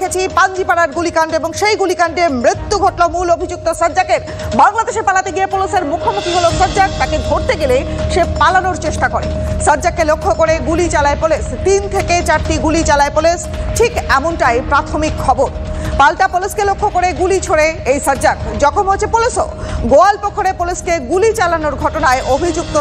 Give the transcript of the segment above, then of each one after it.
রেখেছি পাঞ্জিপাড়ার গুলিকাণ্ড এবং সেই গুলিকাণ্ডে মৃত্যু ঘটল মূল অভিযুক্ত সাজ্জাকের। বাংলাদেশে পালাতে গিয়ে পুলিশের মুখোমুখি হলো সাজ্জাক। তাকে ধরতে গেলে সে পালানোর চেষ্টা করে। সাজ্জাককে লক্ষ্য করে গুলি চালায় পুলিশ। 3 থেকে 4টি গুলি চালায় পুলিশ, ঠিক এমনটাই প্রাথমিক খবর। পাল্টা পুলিশকে লক্ষ্য করে গুলি ছোড়ে এই সাজ্জাক। জখম হচ্ছে পুলিশও। গোয়ালপুকুরে পুলিশকে গুলি চালানোর ঘটনায় অভিযুক্ত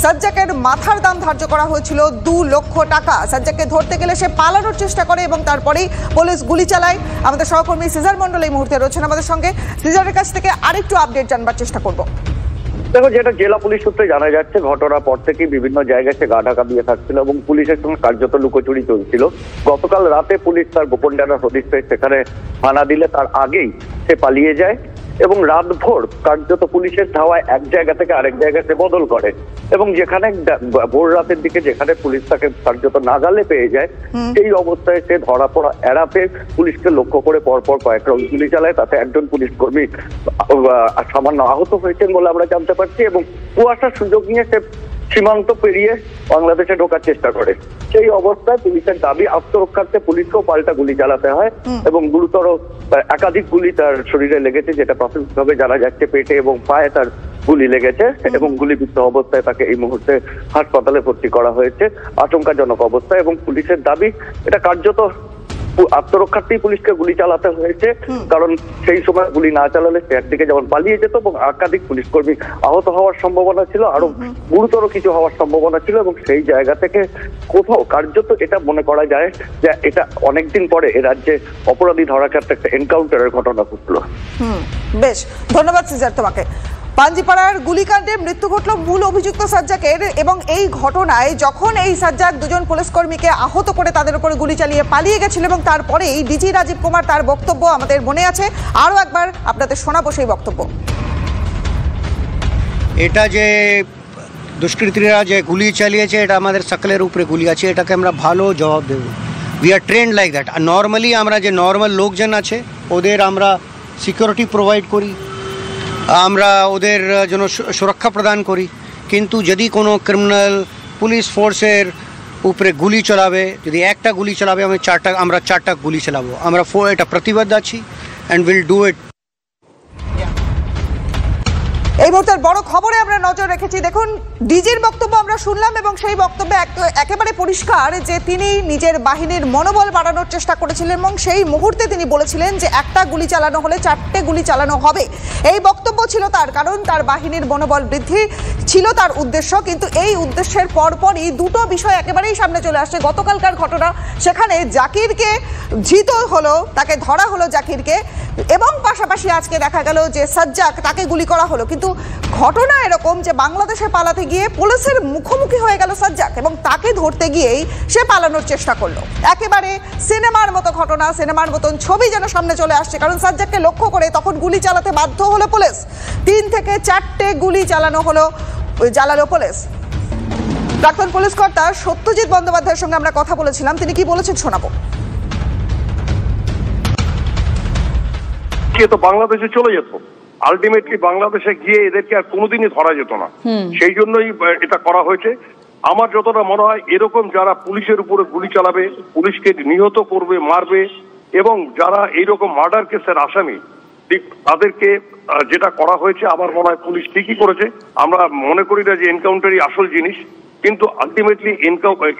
সাজ্জাকের মাথার দাম ধার্য করা হয়েছিল 2 লক্ষ টাকা। সাজ্জাককে ধরতে গেলে সে পালানোর চেষ্টা করে এবং তারপরেই পুলিশ গুলি চালায়। আমাদের সহকর্মী সিজার মন্ডল এই মুহূর্তে রয়েছেন আমাদের সঙ্গে। সিজারের কাছ থেকে আরেকটু আপডেট জানবার চেষ্টা করব। দেখো, যেটা জেলা পুলিশ সূত্রে জানা যাচ্ছে, ঘটনার পর থেকে বিভিন্ন জায়গায় সে গা ঢাকা দিয়ে থাকছিল এবং পুলিশের সঙ্গে কার্যত লুকোচুরি চলছিল। গতকাল রাতে পুলিশ তার গোপন ডানার হদিশ পেয়ে সেখানে হানা দিলে তার আগেই সে পালিয়ে যায় এবং রাতভর কার্যত পুলিশের ধাওয়ায় এক জায়গা থেকে আরেক জায়গায় সে বদল করে এবং যেখানে ভোর রাতের দিকে যেখানে পুলিশ তাকে কার্যত নাগালে পেয়ে যায়, সেই অবস্থায় সে ধরা পড়া এড়াতে পুলিশকে লক্ষ্য করে পরপর কয়েক রাউন্ড গুলি চালায়। তাতে একজন পুলিশ কর্মী সামান্য আহত হয়েছেন বলে আমরা জানতে পারছি এবং কুয়াশার সুযোগ নিয়ে সে সীমান্ত পেরিয়ে বাংলাদেশে ঢোকার চেষ্টা করে। সেই অবস্থায় পুলিশের দাবি, আত্মরক্ষার্থে পুলিশকেও পাল্টা গুলি চালাতে হয় এবং গুরুতর একাধিক গুলি তার শরীরে লেগেছে, যেটা প্রাথমিকভাবে জানা যাচ্ছে পেটে এবং পায়ে তার গুলি লেগেছে এবং গুলিবিদ্ধ অবস্থায় তাকে এই মুহূর্তে হাসপাতালে ভর্তি করা হয়েছে আশঙ্কাজনক অবস্থায়। এবং পুলিশের দাবি, এটা কার্যত আত্মরক্ষার্থেই পুলিশকে গুলি চালাতে হয়েছে, কারণ সেই সময় গুলি না চালালে সে একদিকে যেমন পালিয়ে যেত এবং একাধিক পুলিশ কর্মী আহত হওয়ার সম্ভাবনা ছিল, আরো গুরুতর কিছু হওয়ার সম্ভাবনা ছিল এবং সেই জায়গা থেকে কোথাও কার্যত এটা মনে করা যায় যে এটা অনেকদিন পরে এ রাজ্যে অপরাধী ধরার ক্ষেত্রে একটা এনকাউন্টারের ঘটনা ঘটলো। বেশ, ধন্যবাদ সিজার তোমাকে। পাঞ্জিপাড়ার গুলিকাণ্ডে মৃত্যু ঘটল মূল অভিযুক্ত সাজ্জাকের এবং এই ঘটনায় যখন এই সাজ্জাক 2 জন পুলিশ কর্মীকে আহত করে তাদের উপরে গুলি চালিয়ে পালিয়ে গেছিল এবং তারপরেই ডিজি রাজীব কুমার তার বক্তব্য আমাদের মনে আছে, আরও একবার আপনাদের শোনাবো সেই বক্তব্য। এটা যে দুষ্কৃতীরা যে গুলি চালিয়েছে, এটা আমাদের সকলের উপরে গুলি আছে, এটাকে আমরা ভালো জবাব দেব। We are trained like that. আর নর্মালি আমরা যে নর্মাল লোকজন আছে ওদের আমরা সিকিউরিটি প্রোভাইড করি, আমরা ওদের জন্য সুরক্ষা প্রদান করি, কিন্তু যদি কোনো ক্রিমিনাল পুলিশ ফোর্সের উপরে গুলি চালাবে, যদি একটা গুলি চালাবে আমরা চারটা গুলি চালাবো। আমরা এটা প্রতিবদ্ধ আছি অ্যান্ড উইল ডু ইট। এই মুহূর্তের বড় খবরে আমরা নজর রেখেছি। দেখুন, ডিজির বক্তব্য আমরা শুনলাম এবং সেই বক্তব্যে একেবারে পরিষ্কার যে তিনি নিজের বাহিনীর মনোবল বাড়ানোর চেষ্টা করেছিলেন এবং সেই মুহূর্তে তিনি বলেছিলেন যে একটা গুলি চালানো হলে 4টে গুলি চালানো হবে। এই বক্তব্য ছিল তার, কারণ তার বাহিনীর মনোবল বৃদ্ধি ছিল তার উদ্দেশ্য। কিন্তু এই উদ্দেশ্যের পরপরই দুটো বিষয় একেবারেই সামনে চলে আসছে। গতকালকার ঘটনা, সেখানে জাকিরকে ধৃত হলো, তাকে ধরা হলো জাকিরকে, এবং পাশাপাশি আজকে দেখা গেল যে সাজ্জাক, তাকে গুলি করা হলো। কিন্তু ঘটনা এরকম যে বাংলাদেশে পালাতে গিয়ে পুলিশের মুখোমুখি হয়ে গেল সাজ্জাক এবং তাকে ধরতে গিয়েই সে পালানোর চেষ্টা করলো। একেবারে সিনেমার মতো ঘটনা, সিনেমার মতন ছবি যেন সামনে চলে আসছে, কারণ সাজ্জাককে লক্ষ্য করে তখন গুলি চালাতে বাধ্য হলো পুলিশ। 3 থেকে 4টে গুলি চালানো জ্বালালো পুলিশ। প্রাক্তন পুলিশ কর্তা সত্যজিৎ বন্দ্যোপাধ্যায়ের সঙ্গে আমরা কথা বলেছিলাম, তিনি কি বলেছেন শোনাবো। তো বাংলাদেশে চলে যেত, আলটিমেটলি বাংলাদেশে গিয়ে এদেরকে আর কোনোদিনই ধরা যেত না, সেই জন্যই এটা করা হয়েছে। আমার যতটা মনে হয়, এরকম যারা পুলিশের উপরে গুলি চালাবে, পুলিশকে নিহত করবে, মারবে, এবং যারা এইরকম মার্ডার কেসের আসামি, তাদেরকে যেটা করা হয়েছে, আমার মনে হয় পুলিশ ঠিকই করেছে। আমরা মনে করি না যে এনকাউন্টারই আসল জিনিস, কিন্তু আলটিমেটলি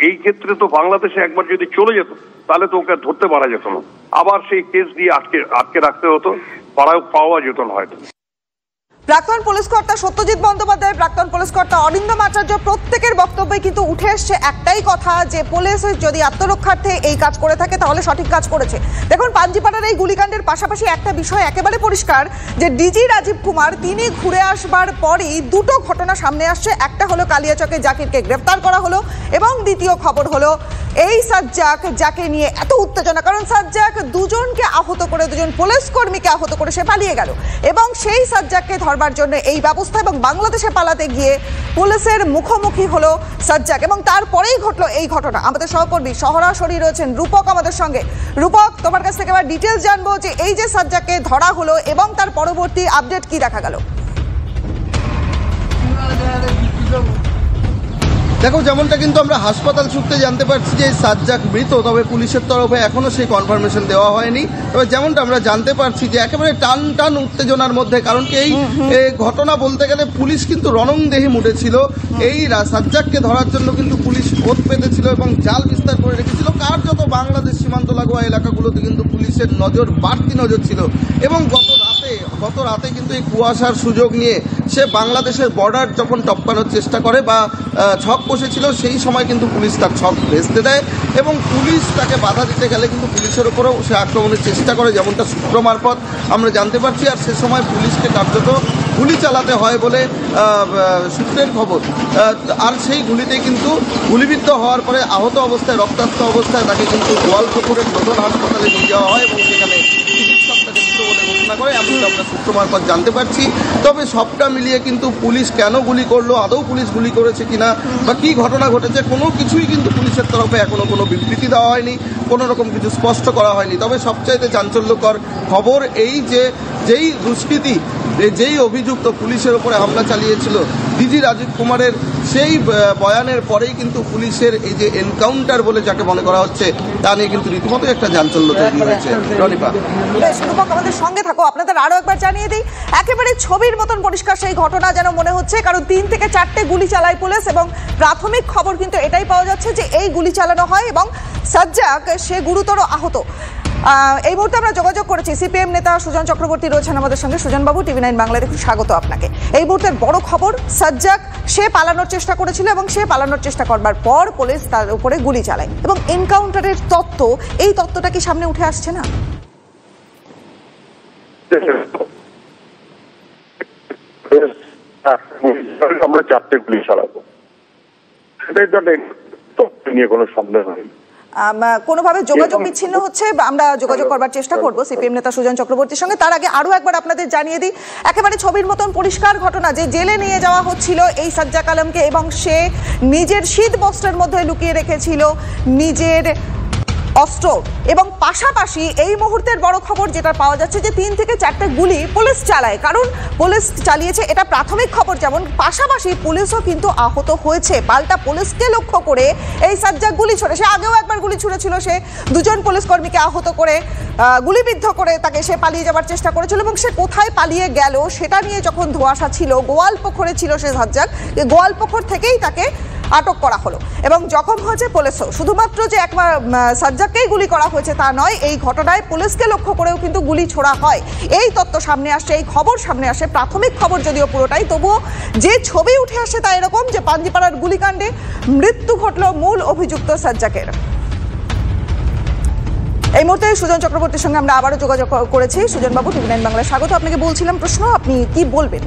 এই ক্ষেত্রে তো বাংলাদেশে একবার যদি চলে যেত তাহলে তো ওকে ধরতে পারা যেত না, আবার সেই কেস দিয়ে আটকে রাখতে হতো, পাওয়া যেত না হয়তো। প্রাক্তন পুলিশ কর্তা সত্যজিৎ বন্দ্যোপাধ্যায়, প্রাক্তন পুলিশ কর্তা অরিন্দম আচার্য, প্রত্যেকের বক্তব্যে কিন্তু উঠে এসছে একটাই কথা, যে পুলিশ যদি আত্মরক্ষার্থে এই কাজ করে থাকে তাহলে সঠিক কাজ করেছে। দেখুন, পাঞ্জিপাড়ার এই গুলিকাণ্ডের পাশাপাশি একটা বিষয় একেবারে পরিষ্কার, যে ডিজি রাজীব কুমার তিনি ঘুরে আসবার পরই দুটো ঘটনা সামনে আসছে। একটা হলো কালিয়াচকে জাকিরকে গ্রেফতার করা হলো এবং দ্বিতীয় খবর হলো এই সাজ্জাক, যাকে নিয়ে এত উত্তেজনা, কারণ সাজ্জাক 2 জনকে আহত করে, 2 জন পুলিশ কর্মীকে আহত করে সে পালিয়ে গেল এবং সেই সাজ্জাককে ধরবার জন্য এই ব্যবস্থা এবং বাংলাদেশে পালাতে গিয়ে পুলিশের মুখোমুখি হলো সাজ্জাক এবং তারপরেই ঘটলো এই ঘটনা। আমাদের সহকর্মী সরাসরি রয়েছেন রূপক আমাদের সঙ্গে। রূপক, তোমার কাছ থেকে এবার ডিটেলস জানবো যে এই যে সাজ্জাককে ধরা হলো এবং তার পরবর্তী আপডেট কি দেখা গেল। দেখো, যেমনটা কিন্তু আমরা হাসপাতাল সূত্রে জানতে পারছি যে সাজ্জাক মৃত, তবে পুলিশের তরফে এখনো সেই কনফার্মেশন দেওয়া হয়নি। তবে যেমনটা আমরা জানতে পারছি যে একেবারে টান টান উত্তেজনার মধ্যে, কারণ কি এই ঘটনা বলতে গেলে পুলিশ কিন্তু রণংদেহী উঠেছিল। এই সাজ্জাককে ধরার জন্য কিন্তু পুলিশ ওত পেতেছিল এবং জাল বিস্তার করে রেখেছিল। কার্যত বাংলাদেশ সীমান্ত লাগোয়া এলাকাগুলোতে কিন্তু পুলিশের বাড়তি নজর ছিল। এবং গত রাতে কিন্তু এই কুয়াশার সুযোগ নিয়ে সে বাংলাদেশের বর্ডার যখন টপকানোর চেষ্টা করে বা ছক বসেছিল, সেই সময় কিন্তু পুলিশ তার ছক ভেস্তে দেয় এবং পুলিশ তাকে বাধা দিতে গেলে কিন্তু পুলিশের উপরেও সে আক্রমণের চেষ্টা করে, যেমনটা সূত্র মারফত আমরা জানতে পারছি। আর সে সময় পুলিশকে কার্যত গুলি চালাতে হয় বলে সূত্রের খবর। আর সেই গুলিতে কিন্তু গুলিবিদ্ধ হওয়ার পরে আহত অবস্থায়, রক্তাক্ত অবস্থায় তাকে কিন্তু গোয়ালপুকুরের নতুন হাসপাতালে নিয়ে যাওয়া হয় এবং সেখানে চিকিৎসক তাকে মৃত বলে ঘোষণা করে, এমনটা আমরা সূত্র মারফত জানতে পারছি। তবে সবটা মিলিয়ে কিন্তু পুলিশ কেন গুলি করলো, আদৌ পুলিশ গুলি করেছে কিনা বা কী ঘটনা ঘটেছে, কোনো কিছুই কিন্তু পুলিশের তরফে এখনো কোনো বিবৃতি দেওয়া হয়নি, কোনো রকম কিছু স্পষ্ট করা হয়নি। তবে সবচাইতে চাঞ্চল্যকর খবর এই যে যেই দুষ্কৃতী, যেই অভিযুক্ত পুলিশের ওপরে হামলা চালিয়েছিল ডিজি রাজীব কুমারের, সেই বয়ানের পরেই কিন্তু পুলিশের এই যে এনকাউন্টার বলে যাকে মনে করা হচ্ছে, তা নিয়ে কিন্তু রীতিমতো একটা চাঞ্চল্য তৈরি হয়েছে। রনিপা, আমাদের সঙ্গে থাকো, আপনাদের আরো একবার জানিয়ে দিই, একেবারে ছবির মতন পরিষ্কার সেই ঘটনা যেন মনে হচ্ছে, কারণ 3 থেকে 4টে গুলি চালায় পুলিশ এবং প্রাথমিক খবর কিন্তু এটাই পাওয়া যাচ্ছে যে এই গুলি চালানো হয় এবং সাজ্জাক সে গুরুতর আহত। এই মুহূর্তে আমরা যোগাযোগ করেছি, সিপিএম নেতা সুজন চক্রবর্তী রয়েছেন আমাদের সঙ্গে। সুজন বাবু, TV9 বাংলায় দেখুন, স্বাগত আপনাকে। এই মুহূর্তের বড় খবর, সাজ্জাক সে পালানোর চেষ্টা করেছিল এবং সে পালানোর চেষ্টা করবার পর পুলিশ তার উপরে গুলি চালায় এবং এনকাউন্টারের তত্ত্ব, এই তত্ত্বটা কি সামনে উঠে আসছে না? আমরা 4টে গুলি চালাবো, সেটাই তো নিয়ে কোনো সন্দেহ নেই। কোনোভাবে যোগাযোগ বিচ্ছিন্ন হচ্ছে, আমরা যোগাযোগ করবার চেষ্টা করব সিপিএম নেতা সুজন চক্রবর্তীর সঙ্গে। তার আগে আরো একবার আপনাদের জানিয়ে দিই, একেবারে ছবির মতন পরিষ্কার ঘটনা যে জেলে নিয়ে যাওয়া হচ্ছিল এই সাজ্জাক আলমকে এবং সে নিজের শীত বস্ত্রের মধ্যে লুকিয়ে রেখেছিল নিজের অস্ত্র এবং পাশাপাশি এই মুহূর্তের বড় খবর যেটা পাওয়া যাচ্ছে যে 3 থেকে 4টে গুলি পুলিশ চালায়, কারণ পুলিশ চালিয়েছে এটা প্রাথমিক খবর, যেমন পাশাপাশি পুলিশও কিন্তু আহত হয়েছে। পাল্টা পুলিশকে লক্ষ্য করে এই সাজ্জাক গুলি ছোড়ে, সে আগেও একবার গুলি ছুড়েছিল, সে 2জন পুলিশ কর্মীকে আহত করে গুলিবিদ্ধ করে তাকে সে পালিয়ে যাওয়ার চেষ্টা করেছিল এবং সে কোথায় পালিয়ে গেল সেটা নিয়ে যখন ধোঁয়াশা ছিল, গোয়ালপুকুরে ছিল সে সাজ্জাক, গোয়ালপুকুর থেকেই তাকে আটক করা হলো এবং জখম হয়েছে পুলিশও। শুধুমাত্র যে একবার সাজ্জাককেই গুলি করা হয়েছে তা নয়, এই ঘটনায় পুলিশকে লক্ষ্য করেও কিন্তু গুলি ছোড়া হয়। এই তথ্য সামনে আসছে, এই খবর সামনে আসে, প্রাথমিক খবর যদিও পুরোটাই, তবুও যে ছবি উঠে আসে তা এরকম যে পাঞ্জিপাড়ার গুলিকাণ্ডে মৃত্যু ঘটল মূল অভিযুক্ত সাজ্জাকের। এই মুহূর্তে সুজন চক্রবর্তীর সঙ্গে আমরা আবারও যোগাযোগ করেছি। সুজন বাবু, TV9 বাংলায় স্বাগত। আপনাকে বলছিলাম প্রশ্ন, আপনি কি বলবেন?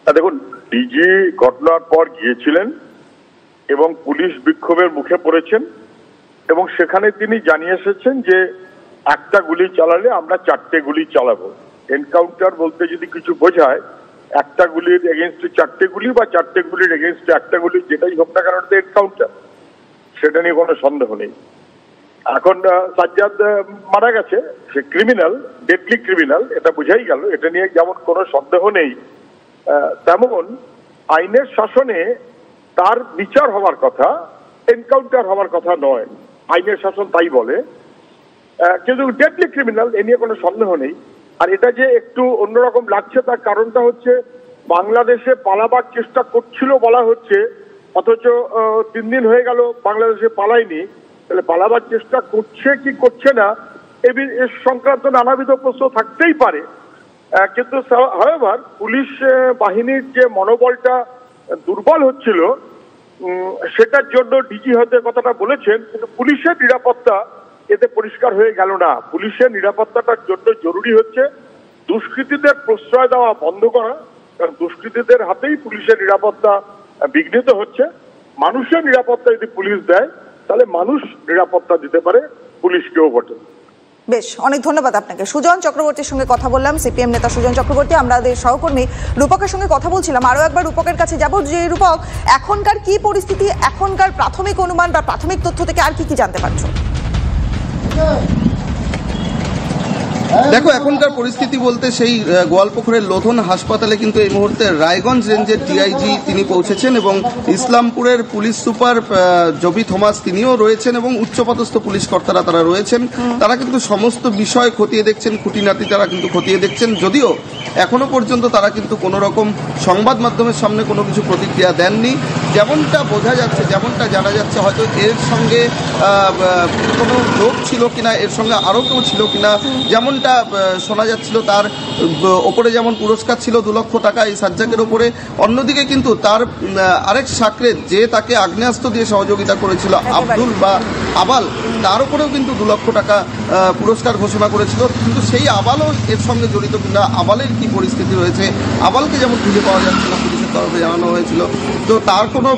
দেখুন, ডিজি ঘটনার পর গিয়েছিলেন এবং পুলিশ বিক্ষোভের মুখে পড়েছেন এবং সেখানে তিনি জানিয়ে এসেছেন যে একটা গুলি চালালে আমরা 4টে গুলি চালাবো। এনকাউন্টার বলতে যদি কিছু বোঝায়, একটা গুলির এগেনস্টে 4টে গুলি বা 4টে গুলির এগেনস্টে একটা গুলি, যেটাই হোক না কেন এনকাউন্টার, সেটা নিয়ে কোনো সন্দেহ নেই। এখন সাজ্জাদ মারা গেছে, সে ক্রিমিনাল, ডেডলি ক্রিমিনাল, এটা বোঝাই গেল, এটা নিয়ে যেমন কোনো সন্দেহ নেই, তেমন আইনের শাসনে তার বিচার হওয়ার কথা, এনকাউন্টার হওয়ার কথা নয়, আইনের শাসন তাই বলে। কিন্তু ডেডলি ক্রিমিনাল, এ নিয়ে কোনো সন্দেহ নেই। আর এটা যে একটু অন্যরকম লাগছে তার কারণটা হচ্ছে বাংলাদেশে পালাবার চেষ্টা করছিল বলা হচ্ছে, অথচ 3 দিন হয়ে গেল বাংলাদেশে পালায়নি। তাহলে পালাবার চেষ্টা করছে কি করছে না এ সংক্রান্ত নানাবিধ প্রশ্ন থাকতেই পারে। কিন্তু হাওয়েভার পুলিশ বাহিনীর যে মনোবলটা দুর্বল হচ্ছিল, সেটার জন্য ডিজি হয়তো কথাটা বলেছেন, কিন্তু পুলিশের নিরাপত্তা এতে পরিষ্কার হয়ে গেল না। পুলিশের নিরাপত্তাটার জন্য জরুরি হচ্ছে দুষ্কৃতীদের প্রশ্রয় দেওয়া বন্ধ করা, কারণ দুষ্কৃতীদের হাতেই পুলিশের নিরাপত্তা বিঘ্নিত হচ্ছে। মানুষের নিরাপত্তা যদি পুলিশ দেয়, তাহলে মানুষ নিরাপত্তা দিতে পারে পুলিশকেও বটে। বেশ, অনেক ধন্যবাদ আপনাকে। সুজন চক্রবর্তীর সঙ্গে কথা বললাম, সিপিএম নেতা সুজন চক্রবর্তী। আমাদের সহকর্মী রূপকের সঙ্গে কথা বলছিলাম, আরও একবার রূপকের কাছে যাব যে রূপক, এখনকার কি পরিস্থিতি, এখনকার প্রাথমিক অনুমান বা প্রাথমিক তথ্য থেকে আর কি কি জানতে পারছো? দেখো এখনকার পরিস্থিতি বলতে সেই গোয়ালপুকুরের লোধন হাসপাতালে কিন্তু এই মুহূর্তে রায়গঞ্জ রেঞ্জের ডিআইজি তিনি পৌঁছেছেন এবং ইসলামপুরের পুলিশ সুপার জবি থমাস তিনিও রয়েছেন এবং উচ্চপদস্থ পুলিশ কর্তারা তারা রয়েছেন। তারা কিন্তু সমস্ত বিষয় খতিয়ে দেখছেন, খুঁটিনাটি তারা কিন্তু খতিয়ে দেখছেন। যদিও এখনো পর্যন্ত তারা কিন্তু কোনো রকম সংবাদ মাধ্যমের সামনে কোনো কিছু প্রতিক্রিয়া দেননি। যেমনটা বোঝা যাচ্ছে, যেমনটা জানা যাচ্ছে, হয়তো এর সঙ্গে কোনো লোক ছিল কিনা, এর সঙ্গে আরও কেউ ছিল কিনা, যেমনটা শোনা যাচ্ছিল তার ওপরে যেমন পুরস্কার ছিল 2 লক্ষ টাকা এই সাজ্জাকের ওপরে, অন্যদিকে কিন্তু তার আরেক সাকরেত যে তাকে আগ্নেয়াস্ত্র দিয়ে সহযোগিতা করেছিল আব্দুল বা আবাল, তার উপরেও কিন্তু 2 লক্ষ টাকা পুরস্কার ঘোষণা করেছিল। কিন্তু সেই আবালও এর সঙ্গে জড়িত কিনা, আবালের কি পরিস্থিতি রয়েছে, আবালকে যেমন খুঁজে পাওয়া যাচ্ছে না পুলিশের তরফে জানানো হয়েছিল, তো তার কোনো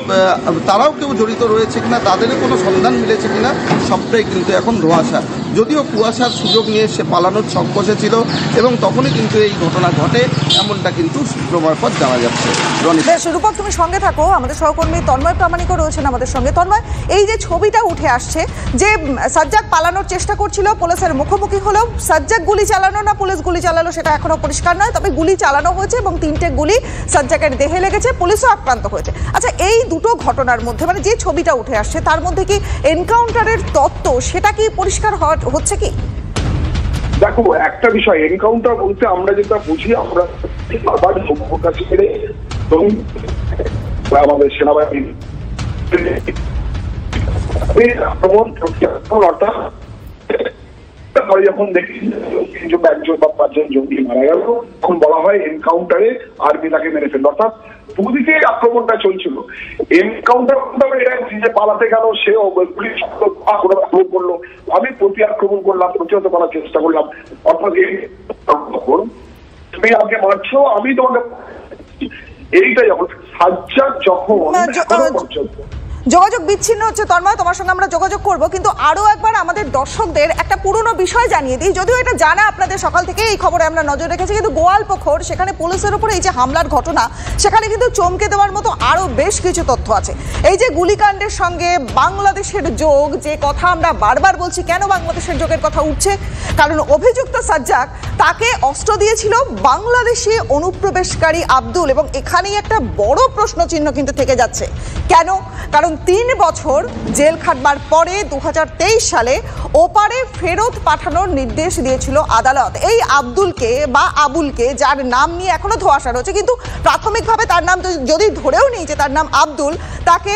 তারাও কেউ জড়িত রয়েছে কিনা, তাদেরও কোনো সন্ধান মিলেছে কিনা, সবটাই কিন্তু এখন ধোঁয়াশা। যদিও কুয়াশার সুযোগ নিয়ে সে পালানোর ছক কষেছিল এবং তখনই কিন্তু এই ঘটনা ঘটে, এমনটা কিন্তু সূত্র মারফত জানা যাচ্ছে। রূপক, তুমি সঙ্গে থাকো, আমাদের সহকর্মী তন্ময় প্রামাণিকও রয়েছেন আমাদের সঙ্গে। তন্ময়, এই যে ছবিটা উঠে আসছে যে সাজ্জাক পালানোর চেষ্টা করছিল, পুলিশের মুখোমুখি হলো, সাজ্জাক গুলি চালানো না পুলিশ গুলি চালালো সেটা এখনো পরিষ্কার নয়, তবে গুলি চালানো হয়েছে এবং 3টে গুলি সাজ্জাকের দেহে লেগেছে, পুলিশও আক্রান্ত হয়েছে। আচ্ছা, এই দুটো ঘটনার মধ্যে মানে যে ছবিটা উঠে আসছে তার মধ্যে কি এনকাউন্টারের তত্ত্ব সেটা কি পরিষ্কার হচ্ছে কি? দেখো, একটা বিষয়, এনকাউন্টার বলতে আমরা যেটা বুঝি, আমরা আবার আমাদের সেনাবাহিনী যখন দেখি 1জন বা 5জন জঙ্গি মারা গেল, তখন বলা হয় এনকাউন্টারে আর্মি তাকে মেরে ফেলল। অর্থাৎ দুদিকে আক্রমণটা চলছিল। এনকাউন্টার যে পালাতে গেল, সে পুলিশ আক্রমণ করলো, আমি প্রতি আক্রমণ করলাম, প্রতিহত করার চেষ্টা করলাম। অর্থাৎ তুমি আমাকে মারছো, আমি তোমাকে, এইটা যখন সাজ্জাক যখন যোগাযোগ বিচ্ছিন্ন হচ্ছে তন্ময়, তোমার সঙ্গে আমরা যোগাযোগ করব, কিন্তু আরো একবার আমাদের দর্শকদের একটা পুরনো বিষয় জানিয়ে দিই। যদিও এটা জানা আপনাদের সকাল থেকে, এই খবরে আমরা নজর রেখেছি, কিন্তু গোয়ালপুকুর সেখানে পুলিশের উপরে এই যে হামলার ঘটনা, সেখানে কিন্তু চমকে দেওয়ার মতো আরো বেশ কিছু তথ্য আছে। এই যে গুলিকাণ্ডের সঙ্গে বাংলাদেশের যোগ, যে কথা আমরা বারবার বলছি, কেন বাংলাদেশের যোগের কথা উঠছে? কারণ অভিযুক্ত সাজ্জাক, তাকে অস্ত্র দিয়েছিল বাংলাদেশি অনুপ্রবেশকারী আব্দুল, এবং এখানেই একটা বড় প্রশ্নচিহ্ন কিন্তু থেকে যাচ্ছে। কেন? কারণ 3 বছর জেল খাটবার পরে 2023 সালে ওপারে ফেরত পাঠানোর নির্দেশ দিয়েছিল আদালত এই আব্দুলকে বা আবুলকে, যার নাম নিয়ে এখনো ধোঁয়াশা রয়েছে, কিন্তু প্রাথমিকভাবে তার নাম যদি ধরেও নিই যে তার নাম আব্দুল, তাকে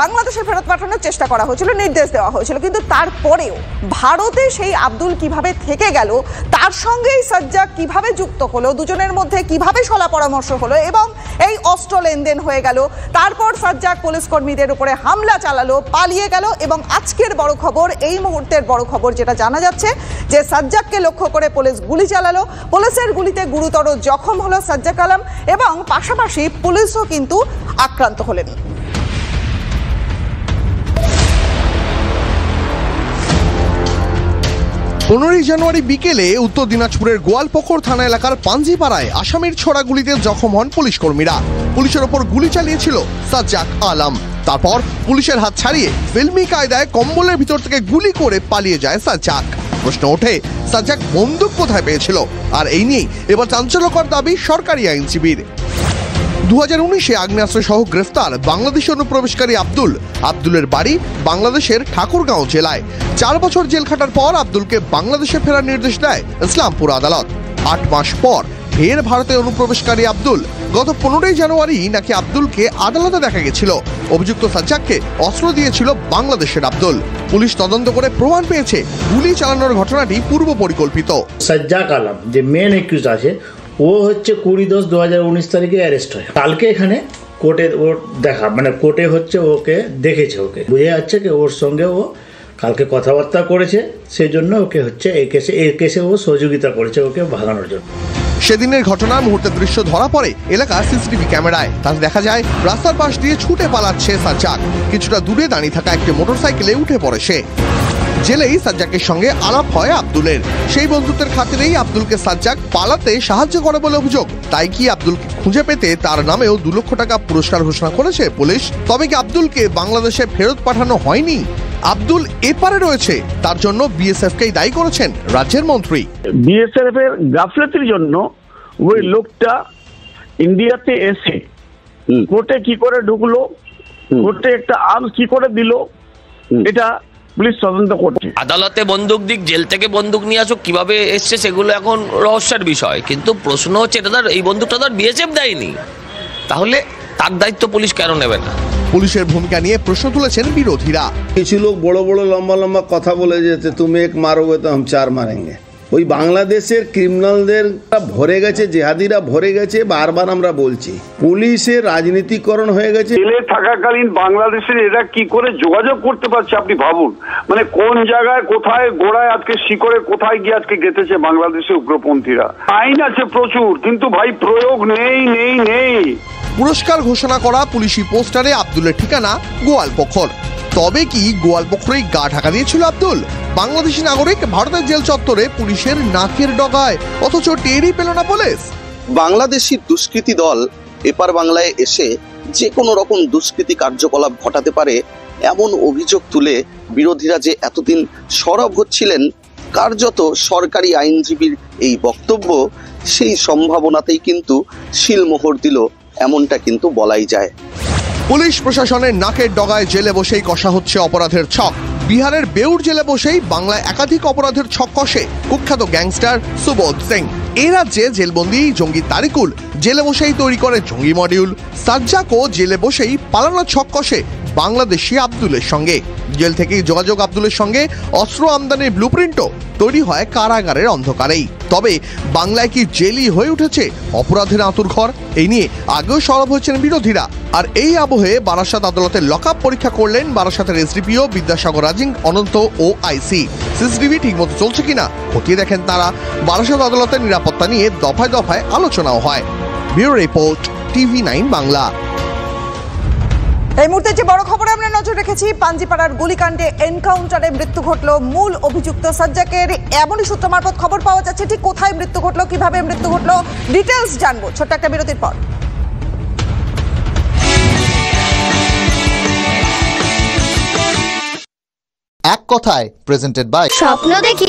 বাংলাদেশে ফেরত পাঠানোর চেষ্টা করা হয়েছিল, নির্দেশ দেওয়া হয়েছিল। কিন্তু তারপরেও ভারতে সেই আব্দুল কিভাবে থেকে গেল, তার সঙ্গে এই সাজ্জাক কিভাবে যুক্ত হলো, দুজনের মধ্যে কিভাবে সলা পরামর্শ হলো এবং এই অস্ত্র লেনদেন হয়ে গেল, তারপর সাজ্জাক পুলিশ কর্মীদের উপরে হামলা চালালো, পালিয়ে গেল, এবং আজকের বড় খবর, এই মুহূর্তের বড় খবর যেটা জানা যাচ্ছে, যে সাজ্জাককে লক্ষ্য করে পুলিশ গুলি চালালো, পুলিশের গুলিতে গুরুতর জখম হলো সাজ্জাক আলম, এবং পাশাপাশি পুলিশও কিন্তু আক্রান্ত হলেন। 15 জানুয়ারি বিকেলে উত্তর দিনাজপুরের গোয়ালপুকুর থানা এলাকার পাঞ্জিপাড়ায় আসামির ছোড়া গুলিতে জখম হন পুলিশ কর্মীরা। পুলিশের ওপর গুলি চালিয়েছিল সাজ্জাক আলম। তারপর পুলিশের হাত ছাড়িয়ে ফিল্মি কায়দায় কম্বলের ভিতর থেকে গুলি করে পালিয়ে যায় সাজ্জাক। প্রশ্ন ওঠে, সাজ্জাক বন্দুক কোথায় পেয়েছিল? আর এই নিয়েই এবার চাঞ্চল্যকর দাবি সরকারি আইনজীবীর। 2019-এ আগ্নেয়াস্ত্র সহ গ্রেফতার বাংলাদেশি অনুপ্রবেশকারী আব্দুলের বাড়ি বাংলাদেশের ঠাকুরগাঁও জেলায়। 4 বছর জেল খাটার পর আব্দুলকে বাংলাদেশে ফেরার নির্দেশ দেয় ইসলামপুর আদালত। 8 মাস পর ফের ভারতে অনুপ্রবেশকারী আব্দুল। গত 15 জানুয়ারি নাকি আব্দুলকে আদালতে দেখা গেছিল। অভিযুক্ত সাজ্জাককে অস্ত্র দিয়েছিল বাংলাদেশের আব্দুল। পুলিশ তদন্ত করে প্রমাণ পেয়েছে গুলি চালানোর ঘটনাটি পূর্ব পরিকল্পিত। সাজ্জাক আলম যে মেন একিউজ আছে, ও হচ্ছে 20/10/2019 তারিখে অ্যারেস্ট হয়। কালকে এখানে কোর্টে ওর দেখা, মানে কোর্টে হচ্ছে ওকে দেখেছে, ওকে বুঝে যাচ্ছে কি ওর সঙ্গে ও কালকে কথাবার্তা করেছে, সেই জন্য ওকে হচ্ছে এই কেসে ও সহযোগিতা করেছে ওকে ভাগানোর জন্য। সেদিনের ঘটনার মুহূর্তের দৃশ্য ধরা পড়ে এলাকার সিসিটিভি ক্যামেরায়। তাতে দেখা যায় রাস্তার পাশ দিয়ে ছুটে পালাচ্ছে সাজ্জাক। কিছুটা দূরে দাঁড়িয়ে থাকা একটি মোটরসাইকেলে উঠে পড়ে সে। জেলেই সাজ্জাকের সঙ্গে আলাপ হয় আব্দুলের। সেই বন্ধুত্বের খাতিরেই আব্দুলকে সাজ্জাক পালাতে সাহায্য করে বলে অভিযোগ। তাই কি আব্দুলকে খুঁজে পেতে তার নামেও 2 লক্ষ টাকা পুরস্কার ঘোষণা করেছে পুলিশ? তবে কি আব্দুলকে বাংলাদেশে ফেরত পাঠানো হয়নি? আব্দুল এপারে রয়েছে, তার জন্য বিএসএফকেই দায়ী করেছেন রাজ্যের মন্ত্রী। বিএসএফ এর গাফলতির জন্য ওই লোকটা ইন্ডিয়াতে এসে কোর্টে কি করে ঢুকলো, কোর্টে একটা আর্মস কি করে দিল, এটা পুলিশ তদন্ত করছে। আদালতে বন্দুক দিক, জেল থেকে বন্দুক নিয়ে আসুক, কিভাবে এসছে সেগুলো এখন রহস্যের বিষয়। কিন্তু প্রশ্ন হচ্ছে এটা এই বন্দুকটা তো বিএসএফ দেয়নি, তাহলে তার দায়িত্ব পুলিশ কেন নেবে না? পুলিশের ভূমিকা নিয়ে প্রশ্ন তুলেছেন বিরোধীরা। কিছু লোক বড় বড় লম্বা লম্বা কথা বলে যেতে, তুমি এক মারোগে তো হাম 4 মারেঙ্গে। ওই বাংলাদেশের ক্রিমিনালদের ভরে গেছে, জেহাদিরা ভরে গেছে। বারবার আমরা বলছি পুলিশের রাজনীতিকরণ হয়ে গেছে। জেলে থাকাকালীন বাংলাদেশের এরা কি করে যোগাযোগ করতে পারছে আপনি ভাবুন। মানে কোন জায়গায় কোথায় গোড়ায় আজকে শিকড়ে কোথায় গিয়ে আজকে গেঁথেছে বাংলাদেশের উগ্রপন্থীরা। আইন আছে প্রচুর, কিন্তু ভাই প্রয়োগ নেই নেই নেই। পুরস্কার ঘোষণা করা পুলিশি পোস্টারে আব্দুলের ঠিকানা গোয়ালপোখর। তবে কি গোয়ালপোখরেই গা ঢাকা দিয়েছিল আব্দুল? বাংলাদেশি নাগরিক ভারতের জেল চত্বরে পুলিশের নাকের ডগায়, অথচ টেরই পেল না পুলিশ। বাংলাদেশি দুষ্কৃতী দল এপার বাংলায় এসে যে কোনো রকম দুষ্কৃতী কার্যকলাপ ঘটাতে পারে এমন অভিযোগ তুলে বিরোধীরা যে এতদিন সরব হচ্ছিলেন, কার্যত সরকারি আইনজীবীর এই বক্তব্য সেই সম্ভাবনাতেই কিন্তু শিলমোহর দিল, এমনটা কিন্তু বলাই যায়। পুলিশ প্রশাসনের নাকের ডগায় জেলে বসেই কষা হচ্ছে অপরাধের ছক। বিহারের বেউর জেলে বসেই বাংলায় একাধিক অপরাধের ছক কষে কুখ্যাত গ্যাংস্টার সুবোধ সিং। এ রাজ্যে জেলবন্দি জঙ্গি তারিকুল জেলে বসেই তৈরি করে জঙ্গি মডিউল। সাজ্জাকও জেলে বসেই পালানোর ছক কষে বাংলাদেশি আব্দুলের সঙ্গে। জেল থেকেই যোগাযোগ আব্দুলের সঙ্গে অস্ত্র আমদানির ব্লুপ্রিন্টও তৈরি হয় কারাগারের অন্ধকারেই। তবে বাংলায় কি জেলই হয়ে উঠেছে অপরাধের আঁতুড়ঘর? এই নিয়ে আগেও সরব হয়েছেন বিরোধীরা। আর এই আবহে বারাসাত আদালতের লকআপ পরীক্ষা করলেন বারাসাতের এসডিপিও বিদ্যাসাগর রাজিং, অনন্ত ও আইসি। সিসিটিভি ঠিকমতো চলছে কিনা খতিয়ে দেখেন তারা। বারাসাত আদালতের নিরাপত্তা নিয়ে দফায় দফায় আলোচনাও হয়। Bureau report, TV9 Bangla. এই মুহূর্তে যে বড় খবরে আমরা নজর রেখেছি, পাঞ্জিপাড়ার গুলিকাণ্ডে এনকাউন্টারে মৃত্যু ঘটল মূল অভিযুক্ত সাজ্জাকের। এমনই সূত্র মারফত খবর পাওয়া যাচ্ছে। ঠিক কোথায় মৃত্যু ঘটলো, কিভাবে মৃত্যু ঘটলো, ডিটেলস জানবো ছোট্ট একটা বিরতির পর। এক কথায় প্রেজেন্টেড বাই স্বপ্ন দেখি